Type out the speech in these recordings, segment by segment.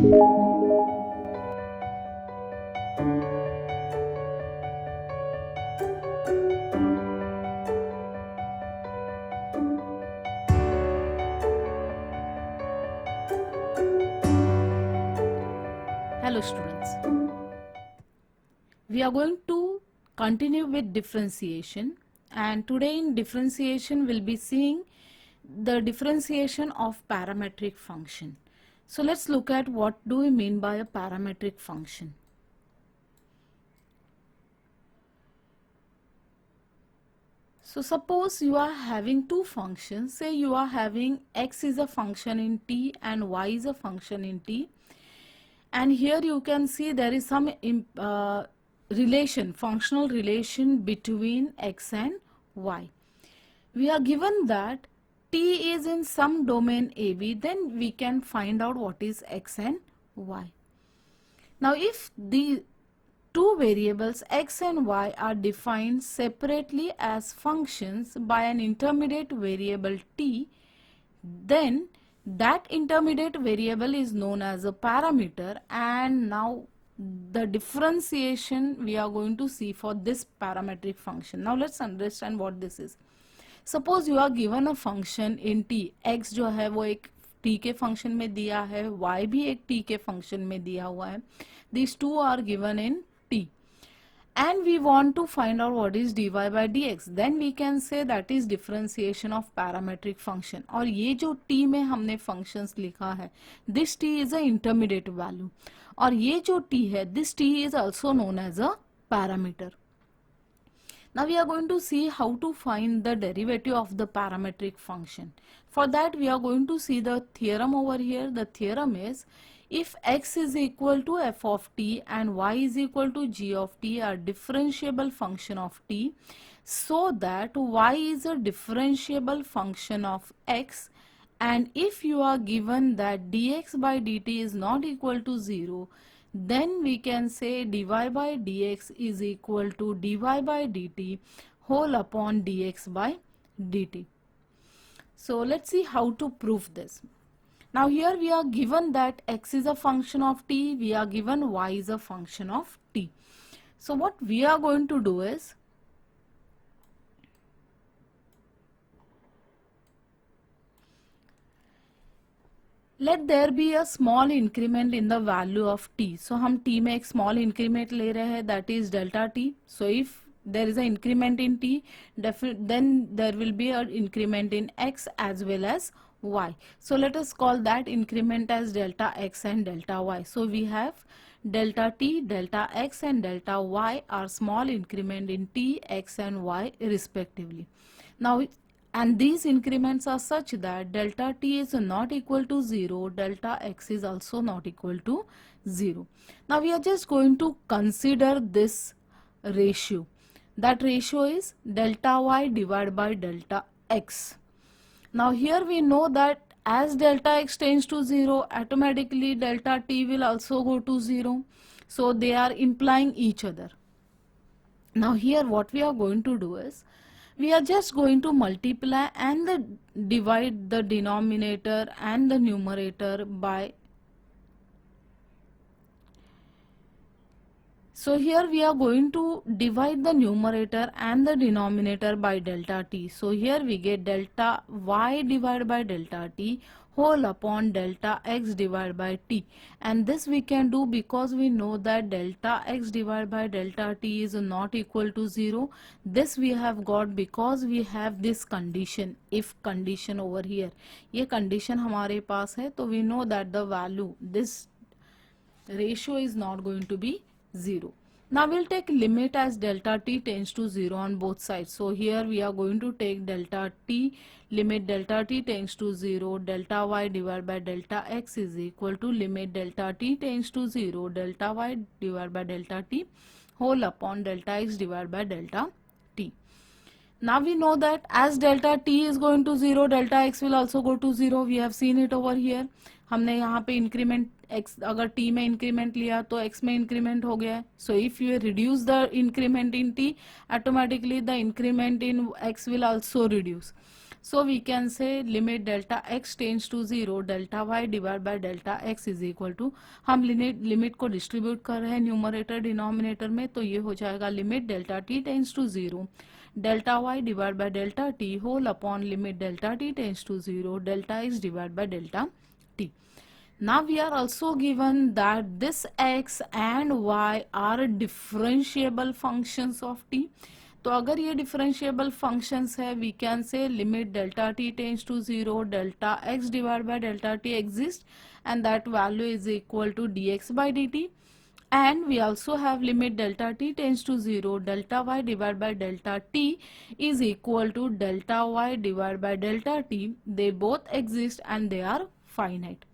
Hello students, we are going to continue with differentiation, and today in differentiation we'll be seeing the differentiation of parametric function. So let's look at what do we mean by a parametric function. So suppose you are having two functions. Say you are having x is a function in t and y is a function in t, and here you can see there is some functional relation between x and y. We are given that t is in some domain AB, then we can find out what is x and y. Now if the two variables x and y are defined separately as functions by an intermediate variable t, then that intermediate variable is known as a parameter, and now the differentiation we are going to see for this parametric function. Now let's understand what this is. Suppose you are given a function in t, x जो है वो एक t के function में दिया है, y भी एक t के फंक्शन में दिया हुआ है. These two are given in t, and we want to find out what is dy by dx. Then we can say that is differentiation of parametric function. और ये जो t में हमने functions लिखा है, this t is a intermediate value, और ये जो t है, this t is also known as a parameter. Now we are going to see how to find the derivative of the parametric function. For that we are going to see the theorem over here. The theorem is, if x is equal to f of t and y is equal to g of t are differentiable function of t, so that y is a differentiable function of x, and if you are given that dx by dt is not equal to 0, then we can say dy by dx is equal to dy by dt whole upon dx by dt. So let's see how to prove this. Now here we are given that x is a function of t, we are given y is a function of t. So what we are going to do is, let there be a small increment in the value of t. So हम t में एक small increment ले रहे हैं, that is delta t. So if there is an increment in t, then there will be an increment in x as well as y. So let us call that increment as delta x and delta y. So we have delta t, delta x and delta y are small increment in t, x and y respectively. Now, and these increments are such that delta t is not equal to 0, delta x is also not equal to 0. Now we are just going to consider this ratio. That ratio is delta y divided by delta x. Now here we know that as delta x tends to 0, automatically delta t will also go to 0. So they are implying each other. Now here what we are going to do is, we are just going to multiply and divide the denominator and the numerator by. So here we are going to divide the numerator and the denominator by delta t. So here we get delta y divided by delta t whole upon delta x divided by t, and this we can do because we know that delta x divided by delta t is not equal to 0. This we have got because we have this condition, if condition over here. ये condition हमारे पास है, तो we know that the value, this ratio is not going to be 0. Now we'll take limit as delta t tends to 0 on both sides. So here we are going to take delta t, limit delta t tends to 0, delta y divided by delta x is equal to limit delta t tends to 0, delta y divided by delta t whole upon delta x divided by delta t. Now we know that as delta t is going to 0, delta x will also go to 0. We have seen it over here. हमने यहाँ पे increment x, अगर t में increment लिया तो x में increment हो गया है. So if you reduce the increment in t, automatically the increment in x will also reduce. So we can say limit delta x tends to 0 delta y divided by delta x is equal to, हम limit को distribute कर रहे हैं numerator denominator में, तो ये हो जाएगा limit delta t tends to 0 delta y divided by delta t whole upon limit delta t tends to 0 delta x divided by delta t. Now we are also given that this x and y are differentiable functions of t. तो अगर ये differentiable functions है, we can say limit delta t tends to 0 delta x divide by delta t exist and that value is equal to dx by dt. And we also have limit delta t tends to 0 delta y divided by delta t is equal to delta y divided by delta t. They both exist and they are finite.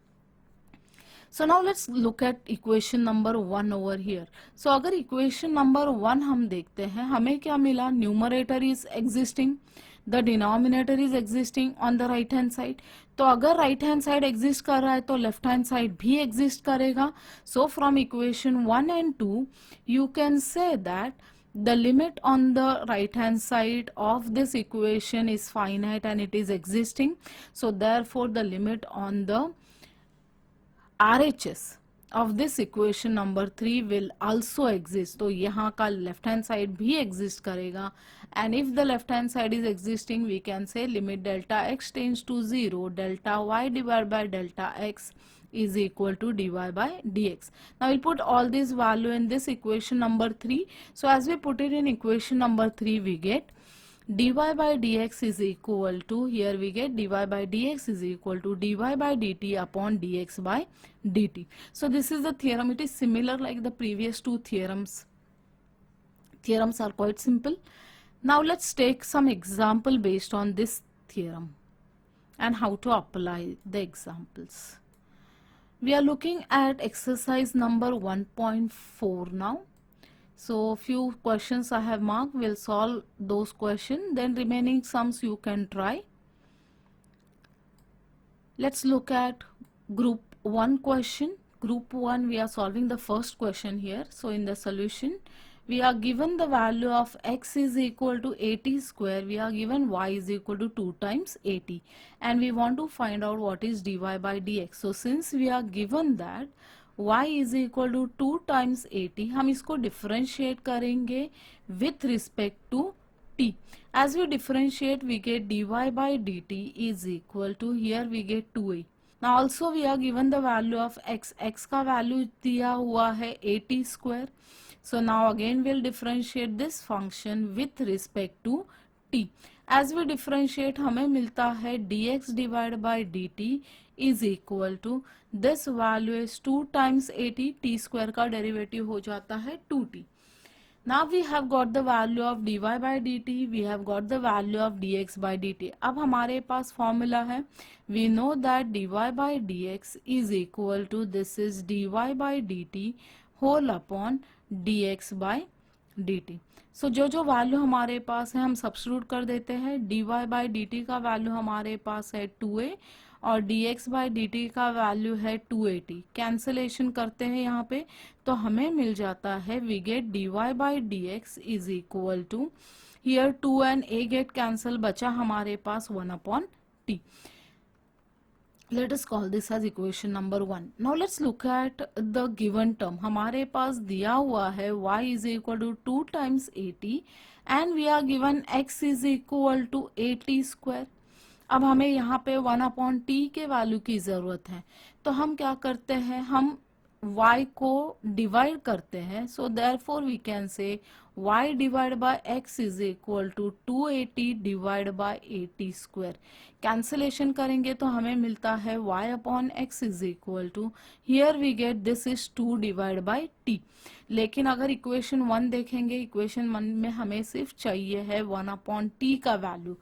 So now let's look at equation number 1 over here. So अगर equation number 1 हम देखते हैं, हमें क्या मिला? Numerator is existing, the denominator is existing on the right hand side. तो अगर right hand side exist कर रहा है तो left hand side भी exist करेगा. So from equation 1 and 2 you can say that the limit on the right hand side of this equation is finite and it is existing. So therefore the limit on the RHS of this equation number 3 will also exist. तो यहाँ का left hand side भी exist करेगा, and if the left hand side is existing we can say limit delta x tends to 0 delta y divided by delta x is equal to dy by dx. Now we'll put all these value in this equation number 3. So as we put it in equation number 3 we get dy by dx is equal to, here we get dy by dx is equal to dy by dt upon dx by dt. So this is the theorem. It is similar like the previous two theorems. Theorems are quite simple. Now let's take some example based on this theorem and how to apply the examples. We are looking at exercise number 1.4 now. So few questions I have marked, we'll solve those questions, then remaining sums you can try. Let's look at group 1 question. Group 1 we are solving the first question here. So in the solution we are given the value of x is equal to 80 square, we are given y is equal to 2 times 80 and we want to find out what is dy by dx. So since we are given that y is equal to 2 times 80, हम इसको differentiate करेंगे with respect to t. As we differentiate we get dy by dt is equal to, here we get 2a. Now also we are given the value of x. x का value दिया हुआ है 80 square. So now again we'll differentiate this function with respect to t. As we differentiate हमें मिलता है dx divided by dt is equal to, this value is 2 times 80, t square का derivative हो जाता है 2t. Now we have got the value of dy by dt, we have got the value of dx by dt. अब हमारे पास formula है, we know that dy by dx is equal to, this is dy by dt whole upon dx by dt. So जो value हमारे पास है हम substitute कर देते हैं. dy by dt का वैल्यू हमारे पास है 2a और dx by dt का वैल्यू है 280. कैंसलेशन करते हैं यहाँ पे तो हमें मिल जाता है, we get dy by dx is equal to, here 2 and a get cancel, बचा हमारे पास 1 upon t. Let us call this as equation number 1. Now let's look at the given term. हमारे पास दिया हुआ है y is equal to 2 times 80 and we are given x is equal to 80 square. अब हमें यहाँ पे 1 upon t के value की ज़रूरत है, तो हम क्या करते हैं, हम y को डिवाइड करते हैं. So therefore we can say y divide by x is equal to 280 divide by 80 square. Cancellation करेंगे तो हमें मिलता है y upon x is equal to, here we get this is 2 divide by t. लेकिन अगर equation 1 देखेंगे, equation 1 में हमें सिर्फ चाहिए है 1 अपॉन t का वैल्यू,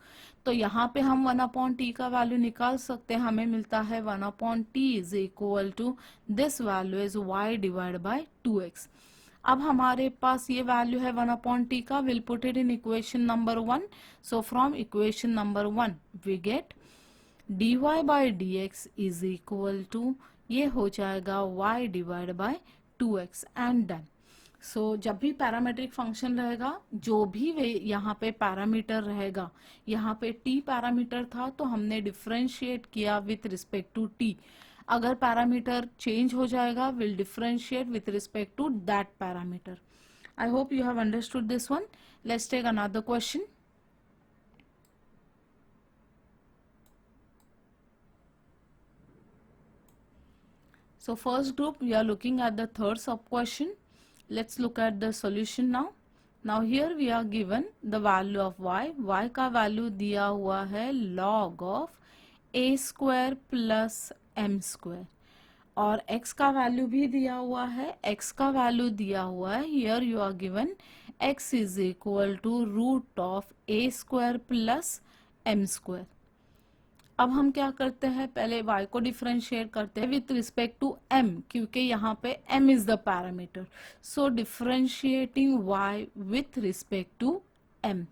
तो यहाँ पे हम 1 अपॉन टी का वैल्यू निकाल सकते हैं. हमें मिलता है 1 upon T is equal to, this value is y divide by 2x. अब हमारे पास ये वैल्यू है 1 अपॉन टी का, will put it in equation number 1. So from equation number 1 we get dy by dx is equal to, ये हो जाएगा y divide by 2x and done. So जब भी पैरामीट्रिक फंक्शन रहेगा, जो भी वे यहाँ पे पैरामीटर रहेगा, यहाँ पे t पैरामीटर था तो हमने डिफरेंशिएट किया विथ रिस्पेक्ट टू t. अगर पैरामीटर चेंज हो जाएगा, we'll differentiate with respect to that parameter. I hope you have understood this one. Let's take another question. So first group, we are looking at the third sub question. Let's look at the solution now. Now here we are given the value of y. Y का value दिया हुआ है log of a square plus m square. और x का value भी दिया हुआ है, x का वैल्यू दिया हुआ है, here you are given x is equal to root of a square plus m square. अब हम क्या करते हैं, पहले y को डिफरेंशिएट करते हैं विथ रिस्पेक्ट टू m, क्योंकि यहाँ पे m is the parameter. So differentiating y with respect to m,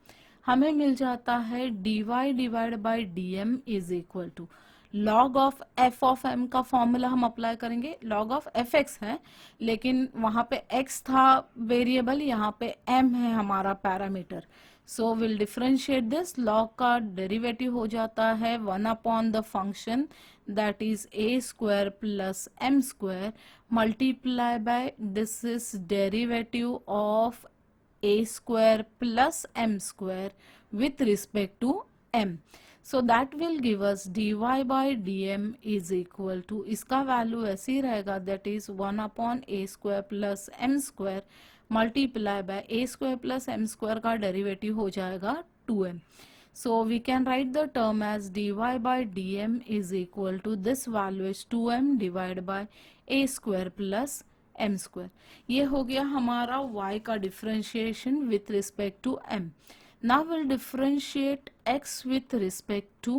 हमें मिल जाता है dy divide by dm is equal to log of f of m का फॉर्मूला हम अप्लाई करेंगे. log ऑफ fx है, लेकिन वहां पे x था वेरिएबल, यहाँ पे m है हमारा parameter. So we'll differentiate this. log का डेरिवेटिव हो जाता है 1 upon the function that is a square plus m square multiply by this is derivative of a square plus m square with respect to m. So that will give us dy by dm is equal to, इसका value ऐसे ही रहेगा, that is 1 upon a square plus m square multiply by a square plus m square का derivative हो जाएगा 2m. So we can write the term as dy by dm is equal to this value is 2m divided by a square plus m square. ये हो गया हमारा y का differentiation with respect to m. Now we'll differentiate x with respect to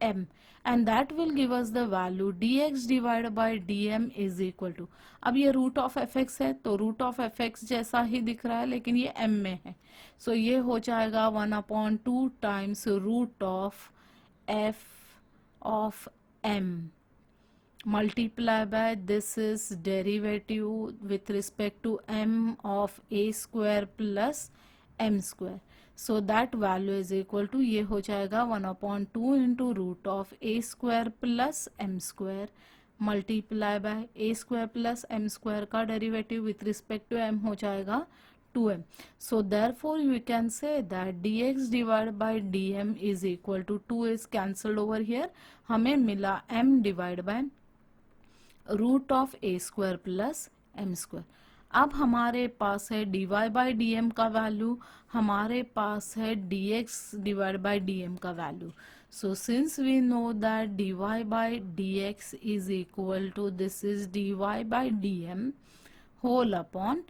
m and that will give us the value dx divided by dm is equal to, अब ये root of fx है तो root of fx जैसा ही दिख रहा है लेकिन ये m में है. सो ये हो जाएगा 1 upon 2 times root of f of m multiply by this is derivative with respect to m of a square plus m square. So that value is equal to, ये हो जाएगा 1 upon 2 into root of a square plus m square multiply by a square plus m square का derivative with respect to m हो जाएगा 2m. So therefore we can say that dx divided by dm is equal to 2 is cancelled over here. हमें मिला m divided by root of a square plus m square. अब हमारे पास है dy by D m का value, हमारे पास है dx divide by D m का value. So since we know that dy by dx is equal to this is dy by D m whole upon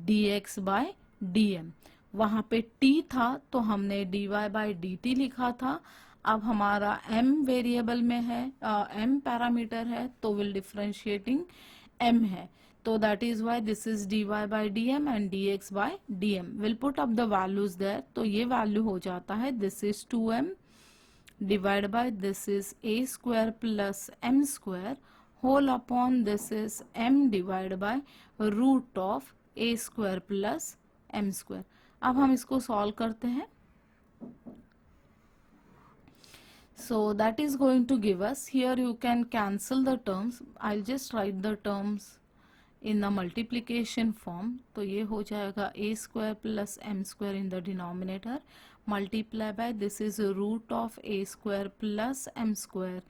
dx by D m. वहां पे t था तो हमने dy by D T लिखा था. अब हमारा m वेरिएबल में है, m पैरामीटर है तो विल डिफरेंशिएटिंग m है, तो that is y this is dy by D m and dx by D m. We'll put up the values there, तो ये वैल्यू हो जाता है this is 2m divide by this is a square plus m square whole upon this is m divide by root of a square plus m square. अब हम इसको solve करते हैं. So that is going to give us, here you can cancel the terms. I'll just write the terms in the multiplication form. तो ये हो जाएगा a square plus m square in the denominator multiply by this is root of a square plus m square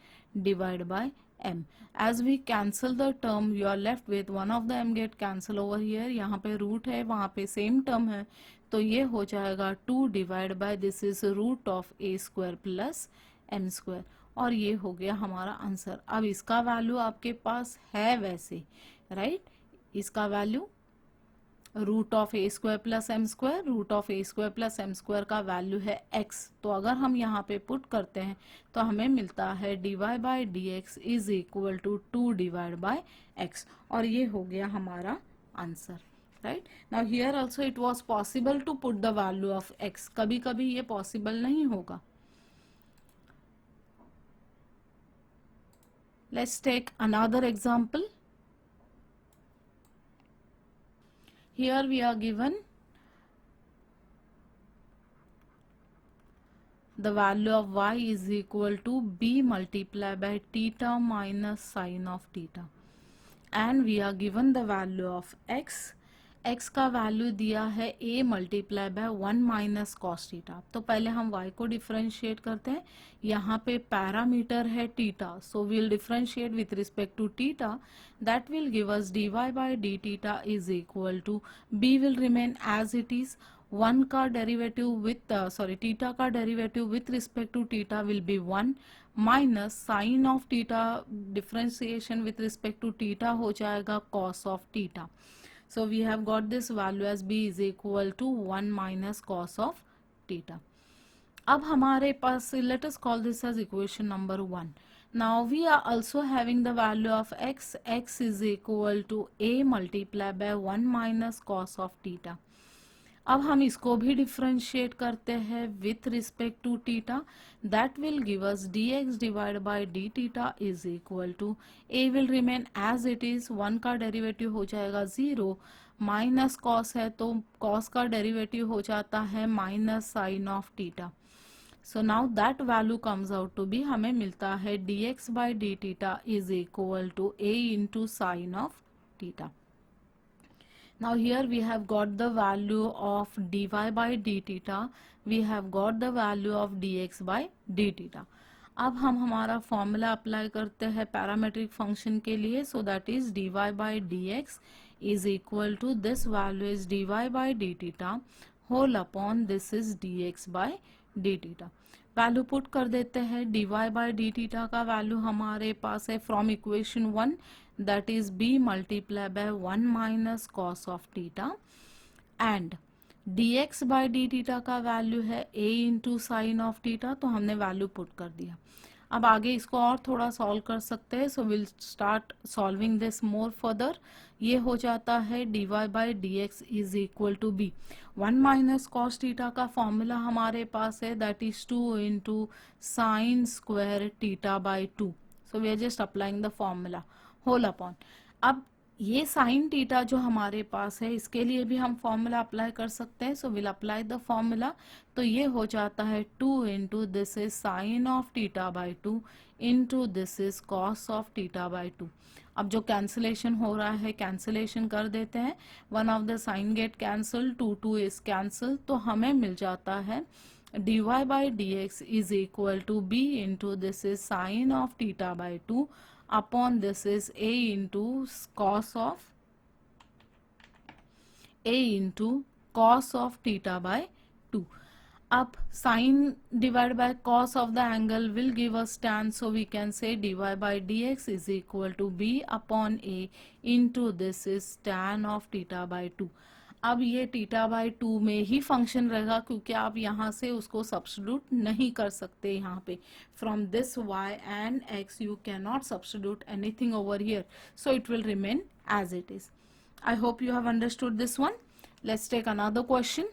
divided by m. As we cancel the term you are left with one of the m get cancel over here. यहाँ पे root है, वहाँ पे same term है, तो ये हो जाएगा 2 divided by this is root of a square plus m square. और ये हो गया हमारा आंसर. अब इसका वैल्यू आपके पास है वैसे, राइट? इसका value root of a square plus m square, root of a square plus m square का वैल्यू है x. तो अगर हम यहाँ पे पुट करते हैं तो हमें मिलता है dy by D x is equal to 2 divide by x. और ये हो गया हमारा answer, right? Now here also it was possible to put the value of x. कभी कभी ये पॉसिबल नहीं होगा. Let's take another example. Here we are given the value of y is equal to b multiplied by theta minus sine of theta, and we are given the value of x का value दिया है a multiply by 1 minus cos theta. तो पहले हम y को differentiate करते हैं। यहाँ पे पैरामीटर है theta, so we'll differentiate with respect to theta, that will give us dy by d theta is equal to b will remain as it is, 1 का डेरिवेटिव विथ थीटा का derivative with respect to theta will be 1 minus sine of theta, differentiation with respect to theta हो जाएगा cos of theta. So we have got this value as b is equal to 1 minus cos of theta. अब हमारे पास, let us call this as equation number 1. Now we are also having the value of x is equal to a multiplied by 1 minus cos of theta. अब हम इसको भी differentiate करते हैं with respect to theta, that will give us dx divide by d theta is equal to a will remain as it is, 1 का derivative हो जाएगा 0, minus cos है तो कॉस का डेरिवेटिव हो जाता है minus sine of theta. So now that value comes out to be, हमें मिलता है dx by d theta is equal to a into sine of theta. Now here we have got the value of dy by d theta, we have got the value of dx by d theta. अब हम हमारा formula apply करते हैं parametric function के लिए, सो that is dy by dx is equal to this value is dy by d theta whole upon this is dx by d theta. Value put कर देते हैं, dy by d theta का value हमारे पास है from equation 1, that is b multiplied by 1 minus cos of theta, and dx by d theta का value है a into sin of theta, तो हमने वैल्यू पुट कर दिया। अब आगे इसको और थोड़ा सॉल्व कर सकते हैं, so we'll start solving this more further. ये हो जाता है dy by dx is equal to b, 1 minus cos theta का फॉर्मूला हमारे पास है, that is 2 into sine square theta by 2, so we are just applying the formula whole upon. अब ये साइन थीटा जो हमारे पास है इसके लिए भी हम फॉर्मूला अप्लाई कर सकते हैं, so will apply the formula. तो ये हो जाता है 2 into this is sine of theta by 2 into this is cos of theta by 2। अब जो कैंसिलेशन हो रहा है कैंसिलेशन कर देते हैं, 1 of the sine get cancel, 2 is cancel, तो हमें मिल जाता है dy by dx is equal to b into this is sine of theta by 2 upon this is a into cos of theta by 2. अब sin divided by cos of the angle will give us tan, so we can say dy by dx is equal to b upon a into this is tan of theta by 2. अब ये theta by 2 में ही function रहेगा, क्योंकि आप यहाँ से उसको substitute नहीं कर सकते। यहाँ पे from this y and x you can not substitute anything over here, so it will remain as it is. I hope you have understood this one. Let's take another question.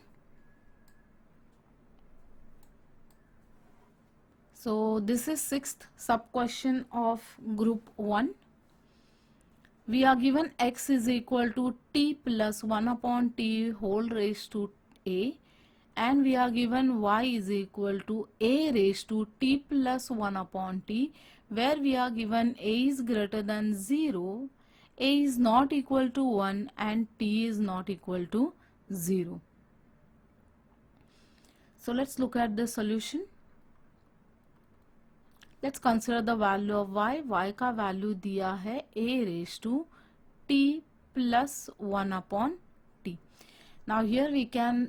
So this is 6th sub question of group 1. We are given x is equal to t plus 1 upon t whole raised to a, and we are given y is equal to a raised to t plus 1 upon t, where we are given a is greater than 0, a is not equal to 1 and t is not equal to 0. So let's look at the solution. Let's consider the value of y. y का value दिया है a raised to t plus 1 upon t. Now here we can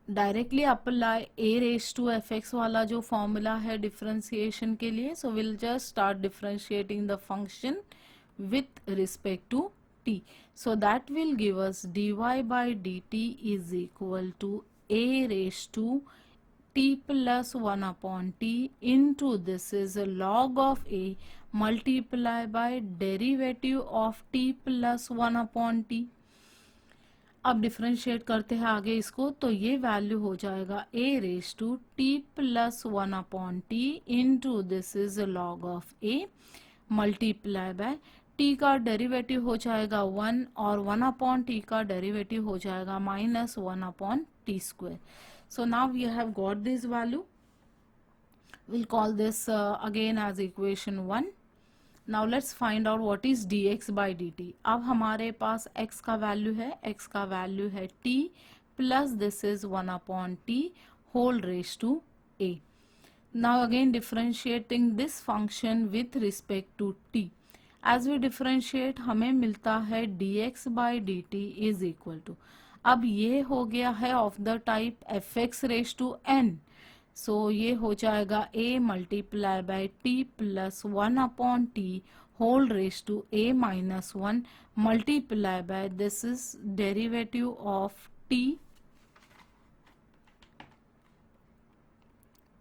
directly apply a raised to fx वाला जो formula है differentiation के लिए. So we'll just start differentiating the function with respect to t. So that will give us dy by dt is equal to a raised to t plus 1 upon t into this is a log of a multiply by derivative of t plus 1 upon t. अब differentiate करते हैं आगे इसको, तो ये value हो जाएगा a raised to t plus 1 upon t into this is a log of a multiply by t का डेरिवेटिव हो जाएगा 1 और 1 अपॉन t का डेरिवेटिव हो जाएगा minus 1 upon t square. So now we have got this value. We'll call this again as equation 1. Now let's find out what is dx by dt. अब हमारे पास x का value है, x का value है t plus this is 1 upon t whole raised to a. Now again differentiating this function with respect to t. As we differentiate हमें मिलता है dx by dt is equal to, अब ये हो गया है of the type fx raised to n. So ये हो जाएगा a multiply by t plus 1 upon t whole raise to a minus 1 multiply by this is derivative of t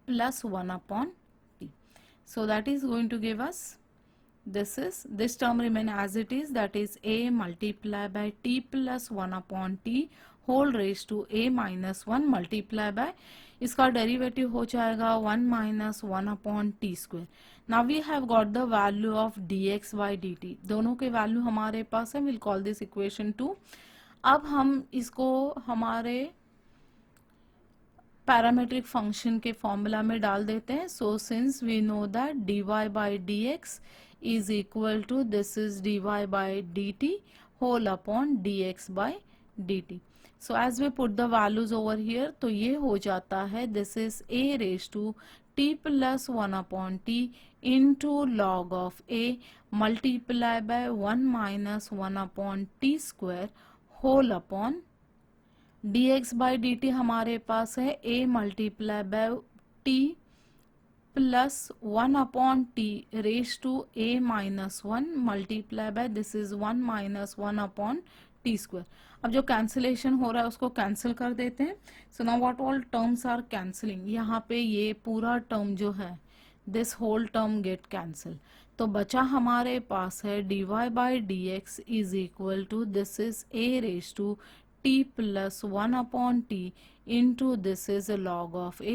plus 1 upon t. So that is going to give us, this term remain as it is, that is a multiplied by t plus 1 upon t whole raised to a minus 1 multiplied by, इसका derivative हो जाएगा 1 minus 1 upon t square. Now we have got the value of dx by dt. दोनों के value हमारे पास है. we'll call this equation 2. अब हम इसको हमारे पैरामेट्रिक फंक्शन के फॉर्मूला में डाल देते हैं. So since we know that dy by D x is equal to this is dy by D T whole upon D x by D t. So as we put the values over here तो ये हो जाता है this is a raise to t plus 1 upon t into log of a multiply by 1 minus 1 upon t square whole upon dx by D T हमारे पास है a multiply by t plus 1 upon t raise to a minus 1 multiply by this is 1 minus 1 upon t square. अब जो cancellation हो रहा है उसको cancel कर देते हैं. So now what all terms are cancelling, यहाँ पे ये पूरा टर्म जो है this whole term get cancel. तो बचा हमारे पास है dy by D x is equal to this is a raise to t plus 1 upon t into this is a log of a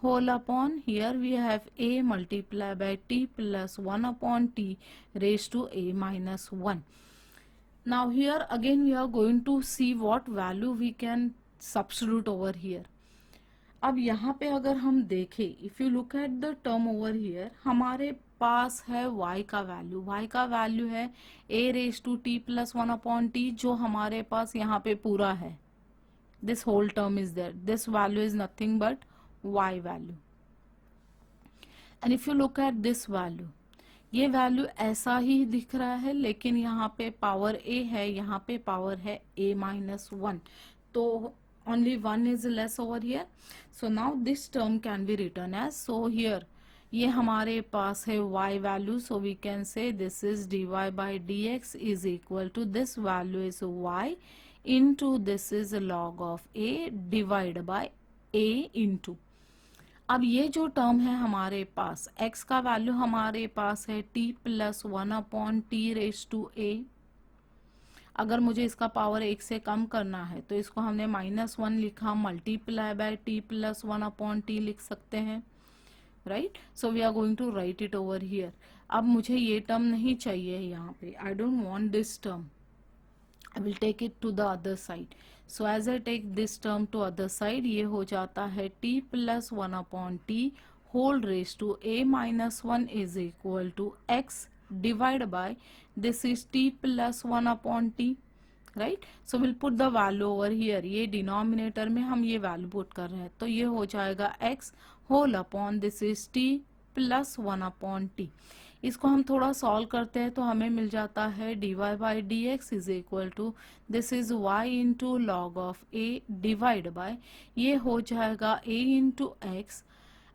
whole upon, here we have a multiplied by t plus 1 upon t raised to a minus 1. Now here again we are going to see what value we can substitute over here. अब यहाँ पे अगर हम देखें, if you look at the term over here, हमारे पास है y का वैल्यू. y का वैल्यू है a raise to t plus 1 upon t, जो हमारे पास यहाँ पे पूरा है. This whole term is there. This value is nothing but y value. And if you look at this value, ये वैल्यू ऐसा ही दिख रहा है, लेकिन यहाँ पे पावर a है, यहाँ पे पावर है a माइनस 1. तो only 1 is less over here. So now this term can be written as, so here ये हमारे पास है y value, so we can say this is dy by dx is equal to this value is y into this is log of a divided by a into. अब ये जो term है हमारे पास, x का वैल्यू हमारे पास है t plus 1 upon t raise to a. अगर मुझे इसका पावर 1 से कम करना है तो इसको हमने माइनस 1 लिखा, multiply by t plus 1 upon t लिख सकते हैं, right. So we are going to write it over here. अब मुझे ये टर्म नहीं चाहिए यहाँ पे, I don't want this term, I will take it to the other side. So as I take this term to other side, ये हो जाता है t plus 1 upon t whole raise to a minus 1 is equal to x divided by this is t plus 1 upon t, right. So we'll put the value over here. ये denominator में हम ये value put कर रहे हैं, तो ये हो जाएगा x whole upon this is t plus 1 upon t. इसको हम थोड़ा सॉल्व करते हैं तो हमें मिल जाता है dy by D x is equal to this is y into log of a divide by, ये हो जाएगा a इंटू एक्स,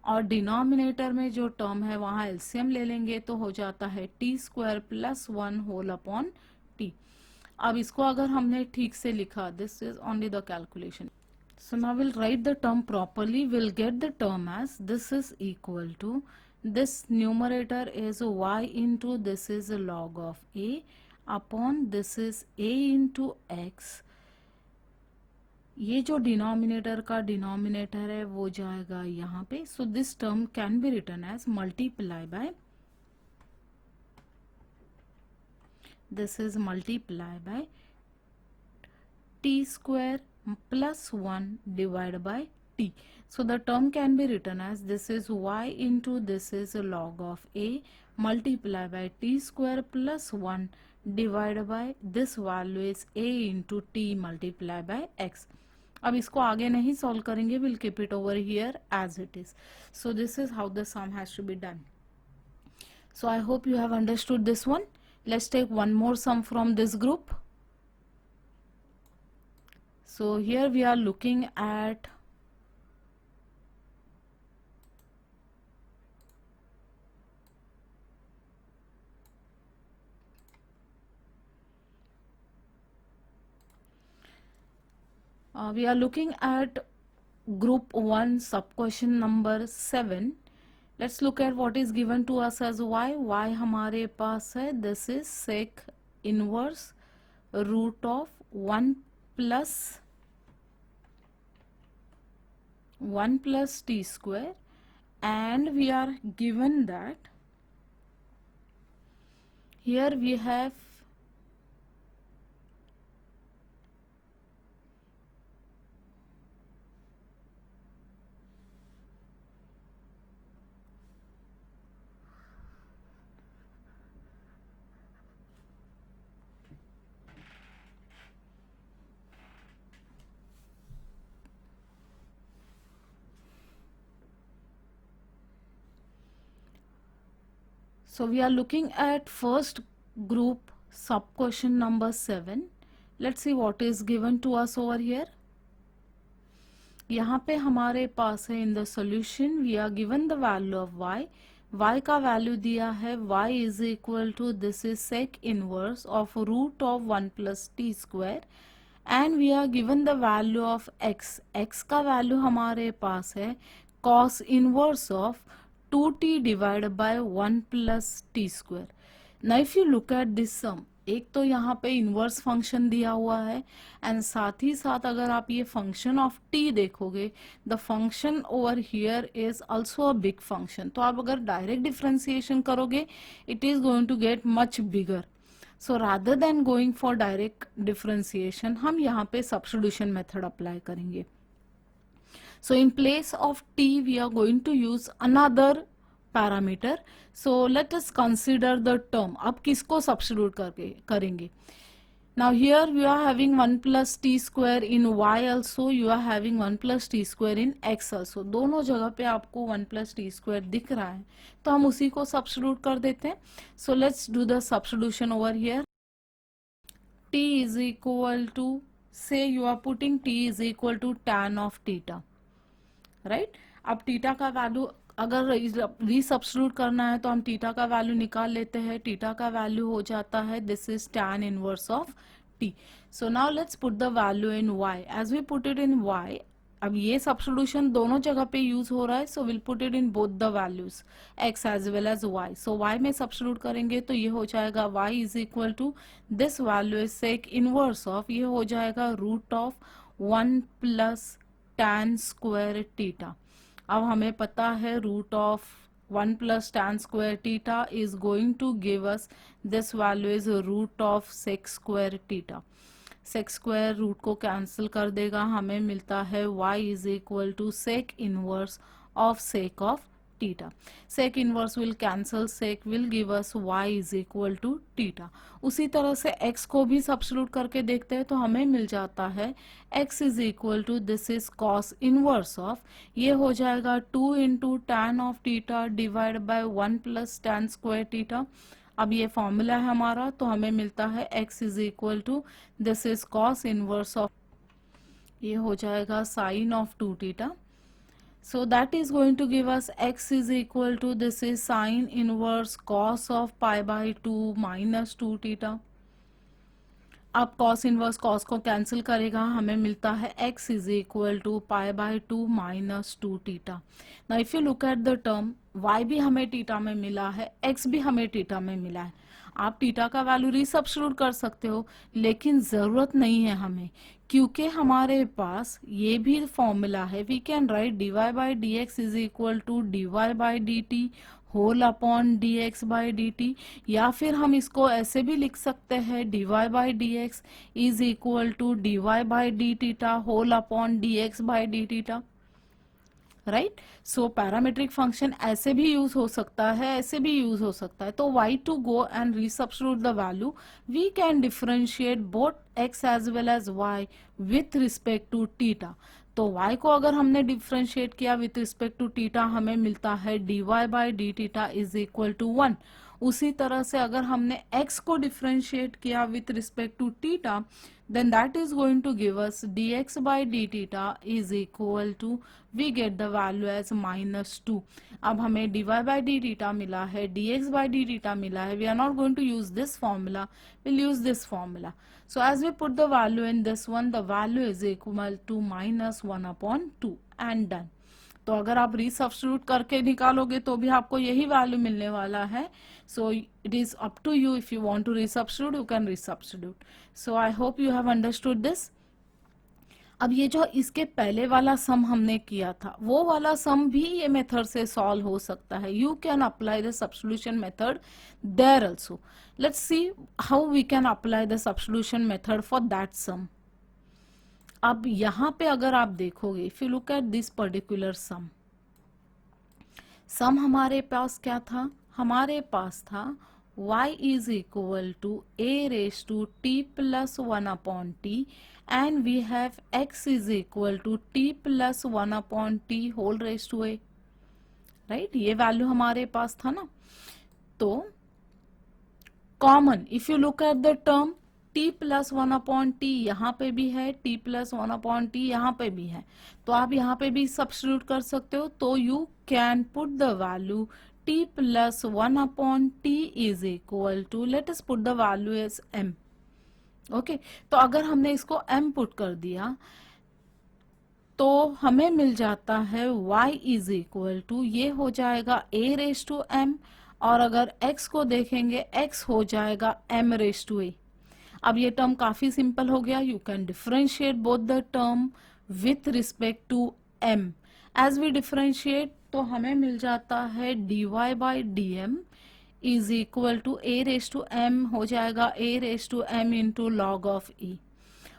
और डिनोमिनेटर में जो टर्म है वहां एलसीएम ले लेंगे तो हो जाता है t square plus 1 whole upon t. अब इसको अगर हमने ठीक से लिखा, this is only the calculation. So now we'll write the term properly. We'll get the term as this is equal to this numerator is y into this is log of a upon this is a into x. ये जो denominator का denominator है वो जाएगा यहाँ पे. So this term can be written as multiply by this is multiply by t square plus 1 divided by t. So the term can be written as this is y into this is log of a multiply by t square plus 1 divided by this value is a into t multiply by x. अब इसको आगे नहीं solve करेंगे, we'll keep it over here as it is. So this is how the sum has to be done. So I hope you have understood this one. Let's take one more sum from this group. So here we are looking at group 1 sub question number 7. Let's look at what is given to us as y. y हमारे पास है, this is sec inverse root of 1 plus t square, and we are given that here we have so we are looking at first group sub question number 7. Let's see what is given to us over here. यहाँ पे हमारे पास है in the solution we are given the value of y. y का value दिया है y is equal to this is sec inverse of root of 1 plus t square, and we are given the value of x. x का value हमारे पास है cos inverse of 2t divided by 1 plus t square. Now if you look at this sum, एक तो यहाँ पे inverse function दिया हुआ है, एंड साथ ही साथ अगर आप ये फंक्शन ऑफ t देखोगे, the function over here is also a big function. तो आप अगर डायरेक्ट डिफरेंशिएशन करोगे, it is going to get much bigger. So rather than going for direct differentiation, हम यहाँ पे सब्स्टिट्यूशन मेथड अप्लाई करेंगे. So in place of t we are going to use another parameter. So let us consider the term. अब किसको substitute करके करेंगे? Now here we are having 1 plus t square in y also, you are having 1 plus t square in x also. दोनों जगह पे आपको 1 plus t square दिख रहा है, तो हम उसी को substitute कर देते हैं. So let's do the substitution over here. t is equal to, say you are putting t is equal to tan of theta. Right अब थीटा का वैल्यू अगर रीसब्स्टिट्यूट करना है तो हम थीटा का वैल्यू निकाल लेते हैं. थीटा का वैल्यू हो जाता है this is tan inverse of t. So now let's put the value in y. As we put it in y, अब ये सब्स्टिट्यूशन दोनों जगह पे यूज हो रहा है, so we'll put it in both the values x as well as y. So y में substitute करेंगे तो ये हो जाएगा y is equal to this value is sec inverse of, ये हो जाएगा root of 1 plus tan square theta. अब हमें पता है root of 1 plus tan square theta is going to give us this value is root of sec square theta. Sec square root को cancel कर देगा, हमें मिलता है y is equal to sec inverse of sec of theta. Sec inverse will cancel, sec will give us y is equal to theta. उसी तरह से x को भी सब्स्टिट्यूट करके देखते हैं तो हमें मिल जाता है x is equal to this is cos inverse of, ये हो जाएगा 2 into tan of theta divide by 1 plus tan square theta. अब ये फॉर्मूला है हमारा, तो हमें मिलता है x is equal to this is cos inverse of, ये हो जाएगा sine of 2 theta. So that is going to give us x is equal to this is sine inverse cos of pi by 2 minus 2 theta. अब cos inverse cos को cancel करेगा, हमें मिलता है x is equal to pi by 2 minus 2 theta. Now if you look at the term, y भी हमें theta में मिला है, x भी हमें थीटा में मिला है. आप थीटा का वैल्यू रीसब्स्टिट्यूट कर सकते हो, लेकिन जरूरत नहीं है हमें, क्योंकि हमारे पास ये भी फॉर्मूला है. We can write dy by D x is equal to dy by D T whole upon D x by D T, या फिर हम इसको ऐसे भी लिख सकते हैं D Y by D x is equal to D Y by D theta whole upon D x by D theta, right. So parametric function ऐसे भी यूज हो सकता है, ऐसे भी यूज हो सकता है. तो why to go and resubstitute the value, we can differentiate both X as well as Y with respect to theta. तो y को अगर हमने डिफरेंशिएट किया विथ रिस्पेक्ट टू टीटा, हमें मिलता है dy by D theta is equal to 1. उसी तरह से अगर हमने x को डिफरेंशिएट किया with respect to theta, then that is going to give us dx by d theta is equal to, we get the value as -2. अब हमें dy by d theta मिला है, dx by d theta मिला है. We are not going to use this formula, we'll use this formula. So as we put the value in this one, the value is equal to -1 upon 2 and done. तो अगर आप resubstitute करके निकालोगे तो भी आपको यही वैल्यू मिलने वाला है. So it is up to you, if you want to resubstitute you can resubstitute. So I hope you have understood this. अब ये जो इसके पहले वाला सम हमने किया था, वो वाला सम भी ये मेथड से सॉल्व हो सकता है. You can apply the substitution method there also. Let's see how we can apply the substitution method for that sum. अब यहां पे अगर आप देखोगे, if you look at this particular sum, हमारे पास क्या था? हमारे पास था y is equal to a raise to t plus 1 upon t and we have x is equal to t plus 1 upon t whole race to a, right. ये value हमारे पास था ना. तो common, if you look at the term, t plus 1 upon T यहाँ पे भी है, t प्लस 1 अपॉन टी यहाँ पे भी है. तो आप यहाँ पे भी सब्स्टिट्यूट कर सकते हो. तो you can put the value t plus 1 upon T is equal to, let us put the value as m. Okay, तो अगर हमने इसको m पुट कर दिया तो हमें मिल जाता है y इज इक्वल टू, ये हो जाएगा a रेस टू m, और अगर x को देखेंगे x हो जाएगा m रेस टू a. अब ये टर्म काफी सिंपल हो गया. You can differentiate both the term with respect to m. As we differentiate तो हमें मिल जाता है dy by D M is equal to a raise to m हो जाएगा a raise to m into log of e.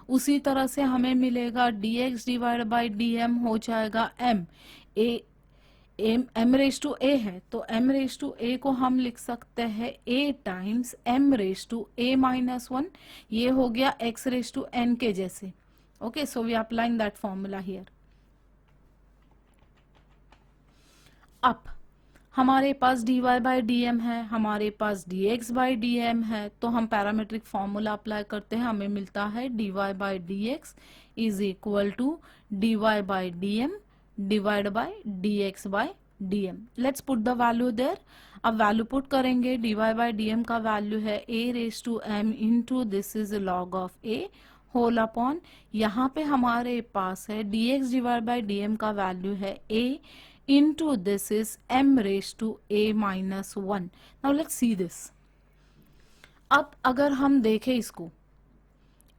उसी तरह से हमें मिलेगा dx divide by D M हो जाएगा m. m raise to a है तो m रेस टू a को हम लिख सकते हैं a times m raise to a minus 1. ये हो गया x रेस टू n के जैसे. Okay, so we applying that formula here. अब हमारे पास dy बाई डी एम है, हमारे पास dx बाई डी एम है. तो हम पैरामेट्रिक फॉर्मूला अप्लाई करते हैं. हमें मिलता है dy by D x is equal to dy by D M divide by dx by dm. Let's put the value there. अब वैल्यू पुट करेंगे. dy बाय dm का वैल्यू है a raise to m into this is log of a whole upon, यहाँ पे हमारे पास है dx divide by dm का वैल्यू है a into this is m raise to a minus 1. Now let's see this. अब अगर हम देखें इसको,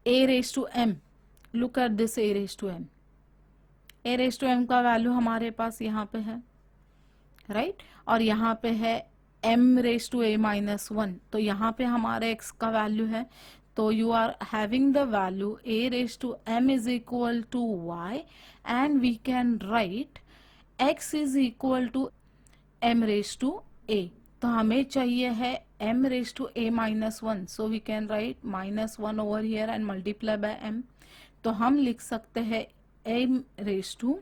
a raise to m, look at this a raise to m. a raise to m का value हमारे पास यहाँ पे है, राइट. और यहाँ पे है m raise to a minus 1. तो यहाँ पे हमारे x का वैल्यू है. तो you are having the value a raise to m is equal to y and we can write x is equal to m raise to a. तो हमें चाहिए है m raise to a minus 1. So we can write minus 1 over here and multiply by m. तो हम लिख सकते हैं m raised to,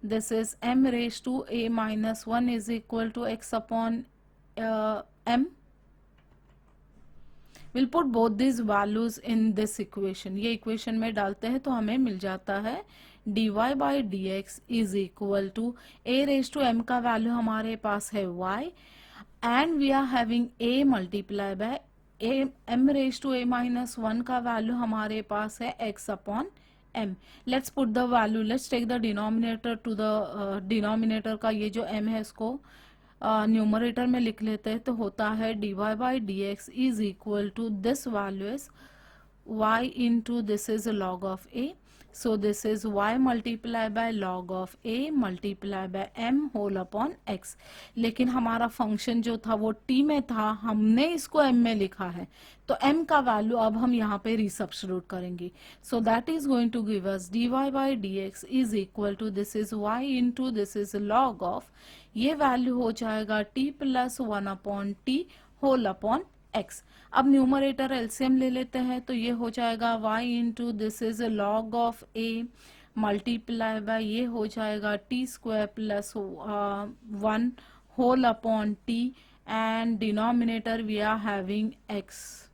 this is m raised to a minus 1 is equal to x upon m. We'll put both these values in this equation. ये equation में डालते हैं तो हमें मिल जाता है dy by dx is equal to a raised to m का वैल्यू हमारे पास है y and we are having a multiply by a m raised to a minus 1 का वैल्यू हमारे पास है x upon m. Let's put the value. Let's take the denominator to the denominator का ये जो m है इसको न्यूमरेटर में लिख लेते हैं. तो होता है dy by dx is equal to this value is y into this is log of a. So this is y multiply by log of a multiply by m whole upon x. लेकिन हमारा function जो था वो t में था, हमने इसको m में लिखा है, तो m का वैल्यू अब हम यहाँ पे रिसब्स्टिट्यूट करेंगे. So that is going to give us dy by dx is equal to this is y into this is log of, ये वैल्यू हो जाएगा t plus 1 upon t whole upon x. अब numerator LCM ले लेते हैं, तो ये हो जाएगा y into this is log of a multiply by ये हो जाएगा T square plus 1 whole upon t, and denominator we are having x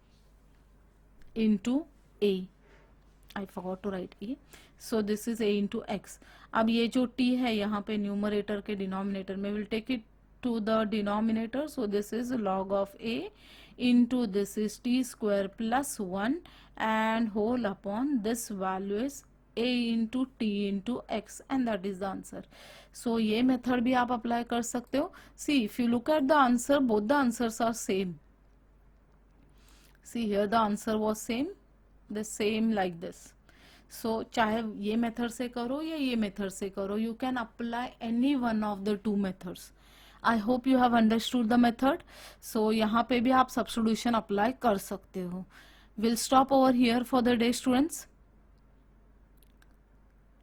into a. I forgot to write a. So this is a into x. अब ये जो t है यहाँ पे numerator के डिनोमिनेटर में, will take it to the denominator. So this is log of a into this is t square plus 1 and whole upon this value is a into t into x, and that is the answer. So ये method भी आप apply कर सकते हो. See, if you look at the answer, both the answers are same. See here the answer was same, the same like this. So चाहे ये method से करो या ये method से करो, you can apply any one of the two methods. I hope you have understood the method. So यहाँ पे भी आप substitution apply कर सकते हो. We'll stop over here for the day, students.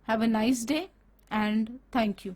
Have a nice day and thank you.